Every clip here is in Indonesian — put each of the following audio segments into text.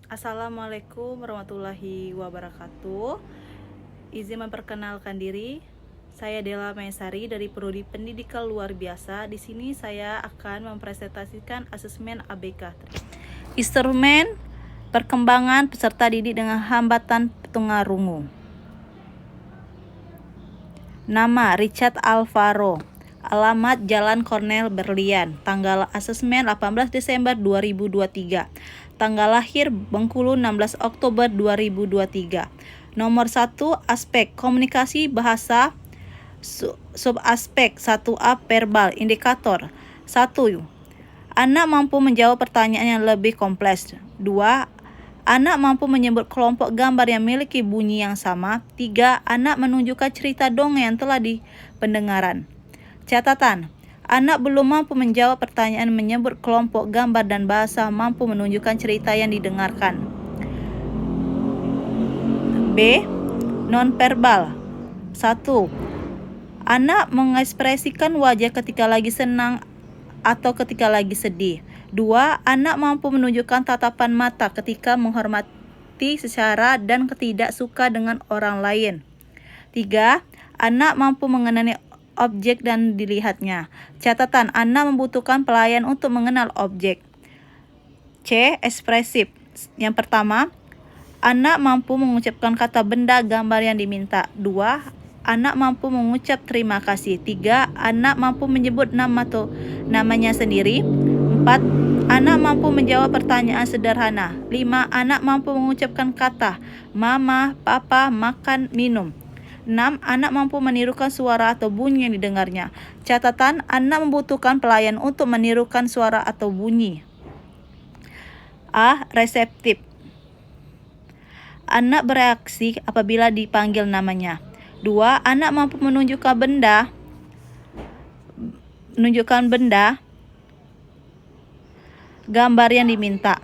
Assalamualaikum warahmatullahi wabarakatuh. Izin memperkenalkan diri. Saya Della Maesari dari Prodi Pendidikan Luar Biasa. Di sini saya akan mempresentasikan asesmen ABK. Instrumen perkembangan peserta didik dengan hambatan tunarungu. Nama Richard Alvaro. Alamat Jalan Cornel Berlian. Tanggal asesmen 18 Desember 2023. Tanggal lahir Bengkulu 16 Oktober 2023. Nomor 1 aspek komunikasi bahasa. Subaspek 1A verbal. Indikator 1. Anak mampu menjawab pertanyaan yang lebih kompleks. 2. Anak mampu menyebut kelompok gambar yang memiliki bunyi yang sama. 3. Anak menunjukkan cerita dongeng yang telah di pendengaran. Catatan: anak belum mampu menjawab pertanyaan menyebut kelompok gambar dan bahasa mampu menunjukkan cerita yang didengarkan. B. Nonverbal. 1. Anak mengekspresikan wajah ketika lagi senang atau ketika lagi sedih. 2. Anak mampu menunjukkan tatapan mata ketika menghormati secara dan tidak suka dengan orang lain. 3. Anak mampu mengenali objek dan dilihatnya. Catatan: anak membutuhkan pelayan untuk mengenal objek. C. Ekspresif. Yang pertama, anak mampu mengucapkan kata benda gambar yang diminta. 2. Anak mampu mengucap terima kasih. 3. Anak mampu menyebut nama atau namanya sendiri. 4. Anak mampu menjawab pertanyaan sederhana. 5. Anak mampu mengucapkan kata mama, papa, makan, minum. 6. Anak mampu menirukan suara atau bunyi yang didengarnya. Catatan: anak membutuhkan pelayan untuk menirukan suara atau bunyi. A. Reseptif. Anak bereaksi apabila dipanggil namanya. 2. Anak mampu menunjukkan benda gambar yang diminta.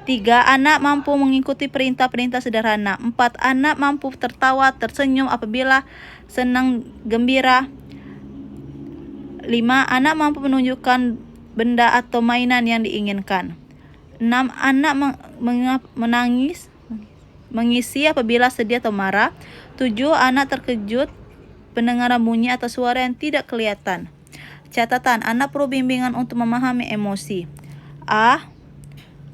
3. Anak mampu mengikuti perintah-perintah sederhana. 4. Anak mampu tertawa, tersenyum apabila senang, gembira. 5. Anak mampu menunjukkan benda atau mainan yang diinginkan. 6. Anak menangis, mengisi apabila sedih atau marah. 7. Anak terkejut pendengaran bunyi atau suara yang tidak kelihatan. Catatan: anak perlu bimbingan untuk memahami emosi. A.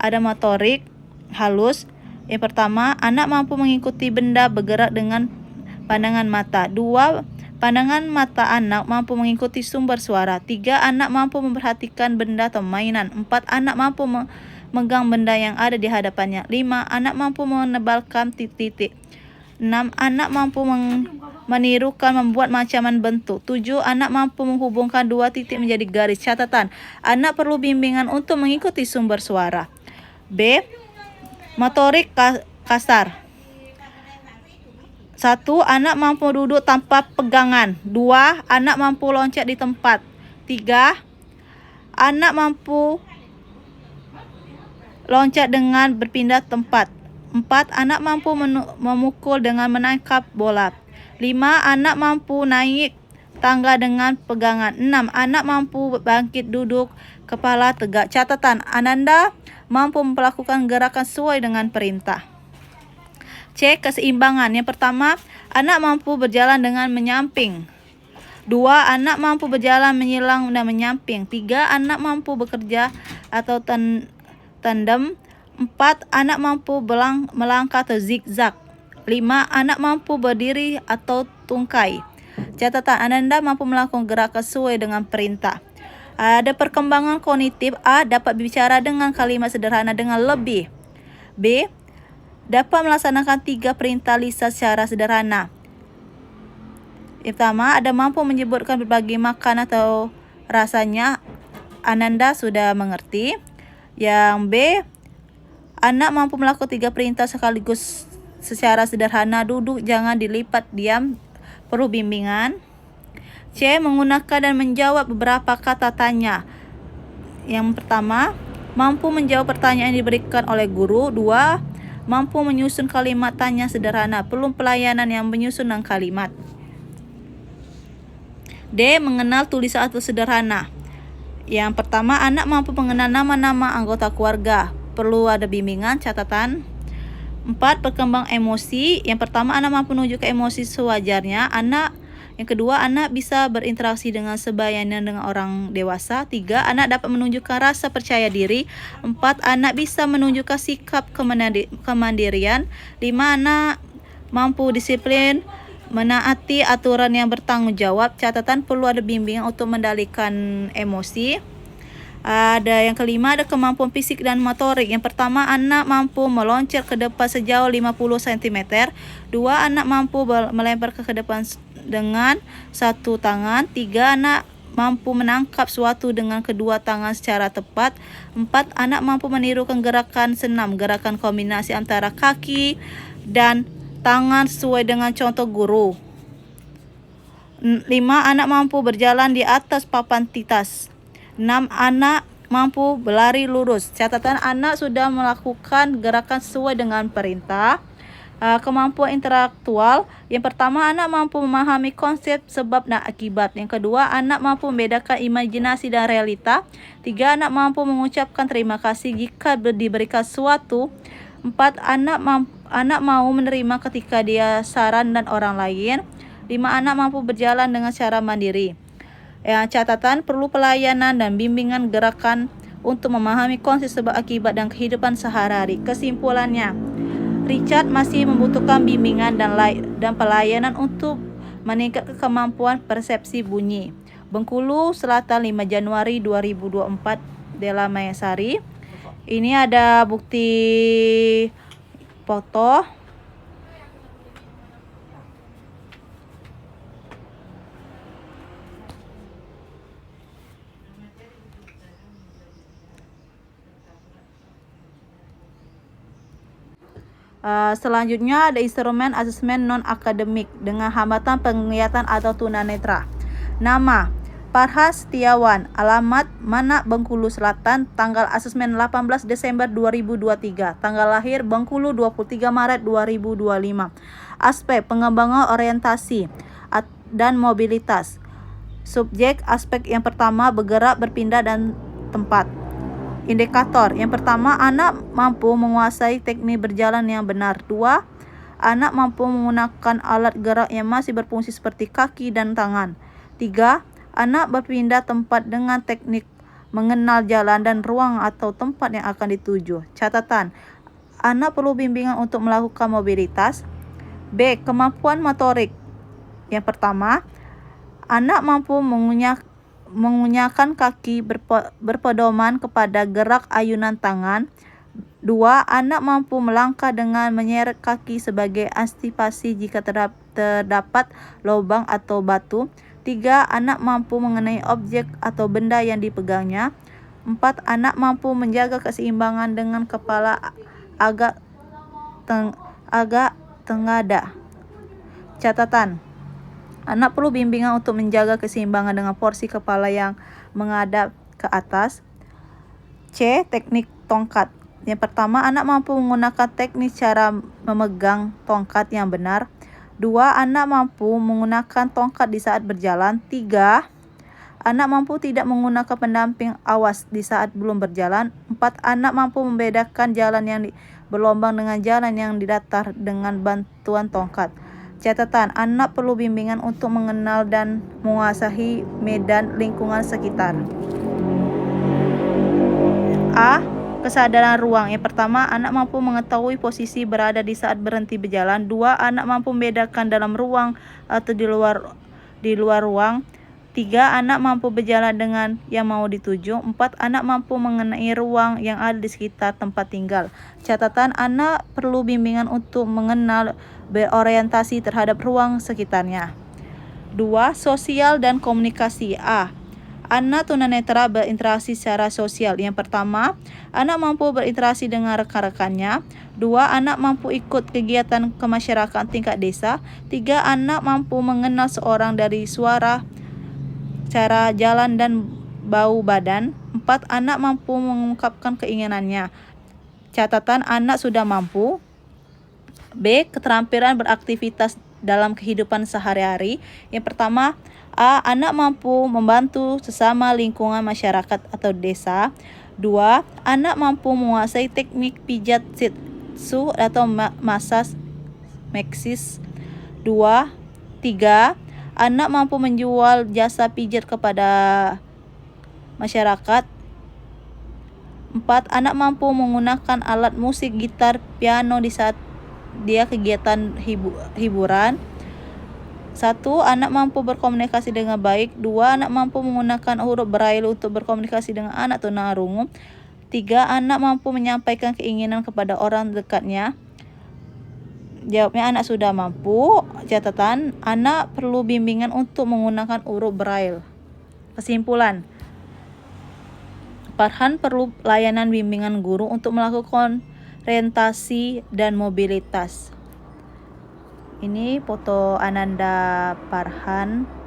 Ada motorik halus. Yang pertama, anak mampu mengikuti benda bergerak dengan pandangan mata. 2. Pandangan mata anak mampu mengikuti sumber suara. 3. Anak mampu memperhatikan benda atau mainan. 4. Anak mampu memegang benda yang ada di hadapannya. 5. Anak mampu menebalkan titik-titik. 6. Anak mampu menirukan membuat macam bentuk. 7. Anak mampu menghubungkan dua titik menjadi garis. Catatan: anak perlu bimbingan untuk mengikuti sumber suara. B. Motorik kasar. 1. Anak mampu duduk tanpa pegangan. 2. Anak mampu loncat di tempat. 3. Anak mampu loncat dengan berpindah tempat. 4. Anak mampu memukul dengan menangkap bola. 5. Anak mampu naik tangga dengan pegangan. 6. Anak mampu bangkit duduk kepala tegak. Catatan: Ananda mampu melakukan gerakan sesuai dengan perintah. C. Keseimbangan. Yang pertama, anak mampu berjalan dengan menyamping. 2. Anak mampu berjalan menyilang dan menyamping. 3. Anak mampu bekerja atau tandem. 4. Anak mampu melangkah atau zigzag. 5. Anak mampu berdiri atau tungkai. Catatan: Ananda mampu melakukan gerakan sesuai dengan perintah. Ada perkembangan kognitif. A. Dapat berbicara dengan kalimat sederhana dengan lebih. B. Dapat melaksanakan 3 perintah lisan secara sederhana. Yang pertama, ada mampu menyebutkan berbagai makan atau rasanya. Ananda sudah mengerti. Yang B. Anak mampu melakukan 3 perintah sekaligus secara sederhana. Duduk, jangan dilipat, diam, perlu bimbingan. C. Menggunakan dan menjawab beberapa kata tanya. Yang pertama, mampu menjawab pertanyaan yang diberikan oleh guru. 2. Mampu menyusun kalimat tanya sederhana. Perlu pelayanan yang menyusun kalimat. D. Mengenal tulisan atau sederhana. Yang pertama, anak mampu mengenal nama-nama anggota keluarga. Perlu ada bimbingan, catatan. 4. Berkembang emosi. Yang pertama, anak mampu menunjukkan emosi sewajarnya. Yang kedua, anak bisa berinteraksi dengan sebayanya dengan orang dewasa. 3. Anak dapat menunjukkan rasa percaya diri. 4. Anak bisa menunjukkan sikap kemandirian. 5. Anak mampu disiplin, menaati aturan yang bertanggung jawab. Catatan, perlu ada bimbingan untuk mengendalikan emosi. Ada yang kelima, ada kemampuan fisik dan motorik. Yang pertama, anak mampu meloncat ke depan sejauh 50 cm. 2. Anak mampu melempar ke depan dengan satu tangan. 3. Anak mampu menangkap sesuatu dengan kedua tangan secara tepat. 4. Anak mampu menirukan gerakan senam, gerakan kombinasi antara kaki dan tangan sesuai dengan contoh guru. 5. Anak mampu berjalan di atas papan titas. 6. Anak mampu berlari lurus. Catatan, anak sudah melakukan gerakan sesuai dengan perintah. Kemampuan intelektual. Yang pertama, anak mampu memahami konsep sebab dan akibat. Yang kedua, anak mampu membedakan imajinasi dan realita. 3. Anak mampu mengucapkan terima kasih jika diberikan sesuatu. 4. Anak mau menerima ketika dia saran dan orang lain. 5. Anak mampu berjalan dengan cara mandiri. Catatan, perlu pelayanan dan bimbingan gerakan untuk memahami konsep sebab akibat dan kehidupan sehari-hari. Kesimpulannya, Richard masih membutuhkan bimbingan dan pelayanan untuk meningkatkan kemampuan persepsi bunyi. Bengkulu Selatan, 5 Januari 2024, Della Mayasari. Ini ada bukti foto. Selanjutnya ada instrumen asesmen non-akademik dengan hambatan penglihatan atau tunanetra. Nama, Farhan Setiawan. Alamat, Manak, Bengkulu Selatan. Tanggal asesmen 18 Desember 2023. Tanggal lahir, Bengkulu 23 Maret 2025. Aspek, pengembangan orientasi dan mobilitas. Subjek, aspek yang pertama, bergerak, berpindah, dan tempat. Indikator, yang pertama, anak mampu menguasai teknik berjalan yang benar. 2. Anak mampu menggunakan alat gerak yang masih berfungsi seperti kaki dan tangan. 3. Anak berpindah tempat dengan teknik mengenal jalan dan ruang atau tempat yang akan dituju. Catatan, anak perlu bimbingan untuk melakukan mobilitas. B. Kemampuan motorik. Yang pertama, anak mampu mengunyahkan kaki berpedoman kepada gerak ayunan tangan. 2. Anak mampu melangkah dengan menyeret kaki sebagai antisipasi jika terdapat lubang atau batu. 3. Anak mampu mengenai objek atau benda yang dipegangnya. 4. Anak mampu menjaga keseimbangan dengan kepala agak tengadah. Catatan, anak perlu bimbingan untuk menjaga keseimbangan dengan porsi kepala yang menghadap ke atas. C. Teknik tongkat. Yang pertama, anak mampu menggunakan teknik cara memegang tongkat yang benar. 2. Anak mampu menggunakan tongkat di saat berjalan. 3. Anak mampu tidak menggunakan pendamping awas di saat belum berjalan. 4. Anak mampu membedakan jalan yang berlombang dengan jalan yang didatar dengan bantuan tongkat. Catatan, anak perlu bimbingan untuk mengenal dan menguasai medan lingkungan sekitar. A. Kesadaran ruang. Yang pertama, anak mampu mengetahui posisi berada di saat berhenti berjalan. 2. Anak mampu membedakan dalam ruang atau di luar ruang. 3. Anak mampu berjalan dengan yang mau dituju. 4. Anak mampu mengenai ruang yang ada di sekitar tempat tinggal. Catatan, anak perlu bimbingan untuk mengenal berorientasi terhadap ruang sekitarnya. 2. Sosial dan komunikasi. A. Anak tunanetra berinteraksi secara sosial. Yang pertama, anak mampu berinteraksi dengan rekan-rekannya. 2. Anak mampu ikut kegiatan kemasyarakatan tingkat desa. 3. Anak mampu mengenal seorang dari suara, cara jalan, dan bau badan. 4. Anak mampu mengungkapkan keinginannya. Catatan, anak sudah mampu. B. Keterampilan beraktivitas dalam kehidupan sehari-hari. Yang pertama, A. Anak mampu membantu sesama lingkungan masyarakat atau desa. 2. Anak mampu menguasai teknik pijat Shiatsu atau massage Maxis. 2. 3. Anak mampu menjual jasa pijat kepada masyarakat. 4. Anak mampu menggunakan alat musik gitar, piano di saat dia kegiatan hiburan. 1. Anak mampu berkomunikasi dengan baik. 2. Anak mampu menggunakan huruf braille untuk berkomunikasi dengan anak tunarungu. 3. Anak mampu menyampaikan keinginan kepada orang dekatnya. Jawabnya anak sudah mampu. Catatan, anak perlu bimbingan untuk menggunakan huruf braille. Kesimpulan, Farhan perlu layanan bimbingan guru untuk melakukan orientasi dan mobilitas. Ini foto Ananda Farhan.